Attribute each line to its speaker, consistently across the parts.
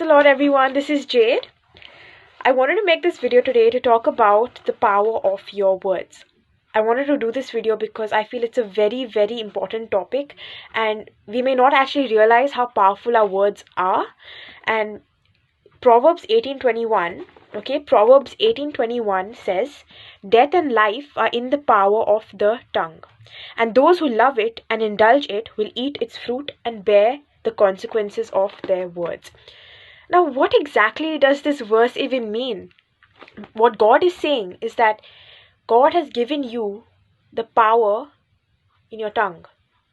Speaker 1: Lord, everyone. This is Jade. I wanted to make this video today to talk about the power of your words. I wanted to do this video because I feel it's a very, very important topic, and we may not actually realize how powerful our words are. And Proverbs 18:21, Proverbs 18:21 says, "Death and life are in the power of the tongue, and those who love it and indulge it will eat its fruit and bear the consequences of their words." Now, what exactly does this verse even mean? What God is saying is that God has given you the power in your tongue.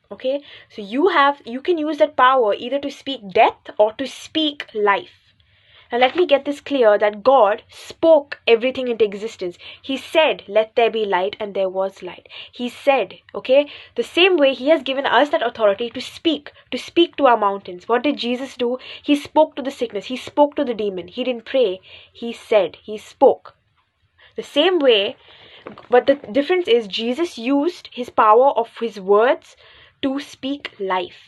Speaker 1: Okay? So you can use that power either to speak death or to speak life. Now let me get this clear that God spoke everything into existence. He said, "Let there be light," and there was light. He said, okay? The same way He has given us that authority to speak to our mountains. What did Jesus do? He spoke to the sickness. He spoke to the demon. He didn't pray. He said, He spoke. The same way, but the difference is Jesus used His power of His words to speak life.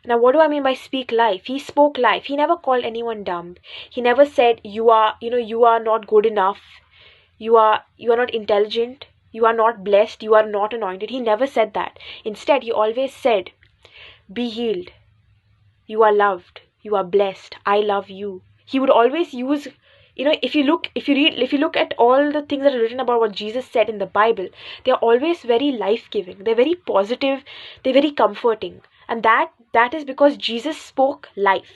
Speaker 1: Now, what do I mean by speak life? He spoke life. He never called anyone dumb. He never said you are not good enough. You are not intelligent. You are not blessed. You are not anointed. He never said that. Instead, He always said, "Be healed. You are loved. You are blessed. I love you." He would always use, if you look at all the things that are written about what Jesus said in the Bible, they are always very life-giving. They're very positive. They're very comforting. And that is because Jesus spoke life.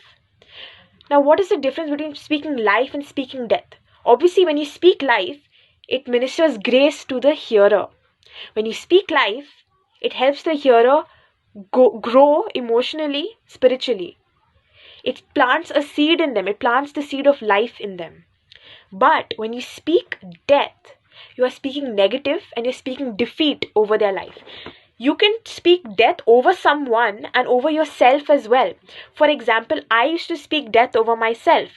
Speaker 1: Now, what is the difference between speaking life and speaking death? Obviously, when you speak life, it ministers grace to the hearer. When you speak life, it helps the hearer grow emotionally, spiritually. It plants a seed in them. It plants the seed of life in them. But when you speak death, you are speaking negative and you're speaking defeat over their life. You can speak death over someone and over yourself as well. For example, I used to speak death over myself.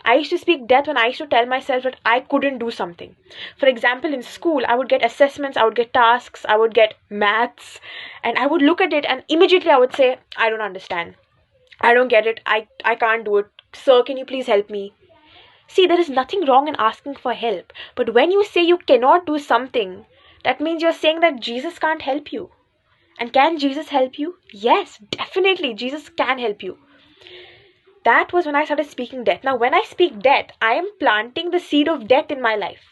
Speaker 1: I used to speak death when I used to tell myself that I couldn't do something. For example, in school, I would get assessments, I would get tasks, I would get maths, and I would look at it and immediately I would say, "I don't understand. I don't get it. I can't do it. Sir, can you please help me?" See, there is nothing wrong in asking for help. But when you say you cannot do something, that means you're saying that Jesus can't help you. And can Jesus help you? Yes, definitely. Jesus can help you. That was when I started speaking death. Now, when I speak death, I am planting the seed of death in my life.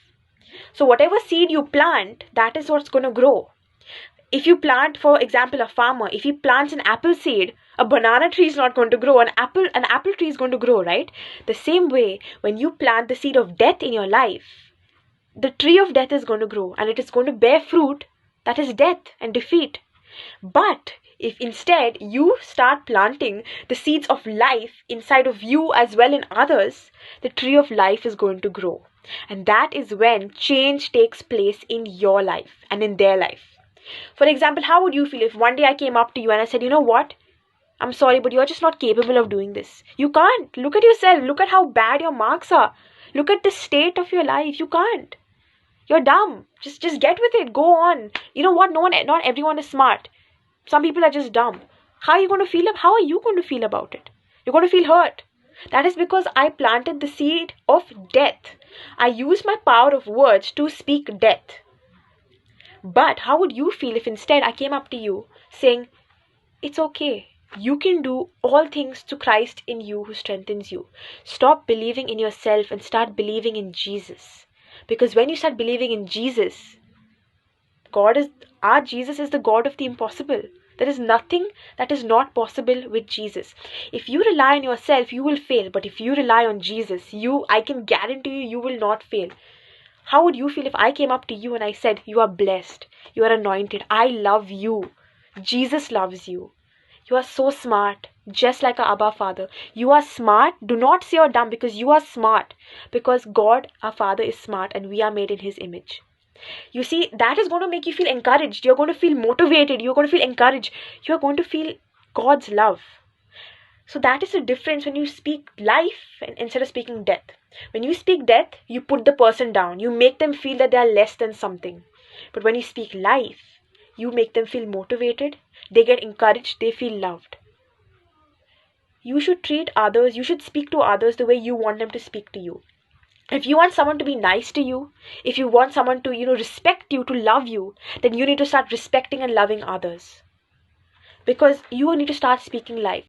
Speaker 1: So whatever seed you plant, that is what's going to grow. If you plant, for example, a farmer, if he plants an apple seed, a banana tree is not going to grow. An apple tree is going to grow, right? The same way, when you plant the seed of death in your life, the tree of death is going to grow and it is going to bear fruit that is death and defeat. But if instead you start planting the seeds of life inside of you as well in others, the tree of life is going to grow. And that is when change takes place in your life and in their life. For example, how would you feel if one day I came up to you and I said, "You know what? I'm sorry, but you're just not capable of doing this. You can't. Look at yourself. Look at how bad your marks are. Look at the state of your life. You can't. You're dumb. Just get with it. Go on." You know what? Not everyone is smart. Some people are just dumb. How are you going to feel? How are you going to feel about it? You're going to feel hurt. That is because I planted the seed of death. I used my power of words to speak death. But how would you feel if instead I came up to you saying, "It's okay. You can do all things to Christ in you who strengthens you." Stop believing in yourself and start believing in Jesus. Because when you start believing in Jesus, our Jesus is the God of the impossible. There is nothing that is not possible with Jesus. If you rely on yourself, you will fail. But if you rely on Jesus, I can guarantee you will not fail. How would you feel if I came up to you and I said, "You are blessed. You are anointed. I love you. Jesus loves you. You are so smart, just like our Abba Father. You are smart. Do not say you're dumb because you are smart. Because God, our Father, is smart and we are made in His image." You see, that is going to make you feel encouraged. You're going to feel motivated. You're going to feel encouraged. You're going to feel God's love. So that is the difference when you speak life instead of speaking death. When you speak death, you put the person down. You make them feel that they are less than something. But when you speak life, you make them feel motivated. They get encouraged. They feel loved. you should treat others, you should speak to others the way you want them to speak to you. If you want someone to be nice to you, if you want someone to, respect you, to love you, then you need to start respecting and loving others. Because you need to start speaking life.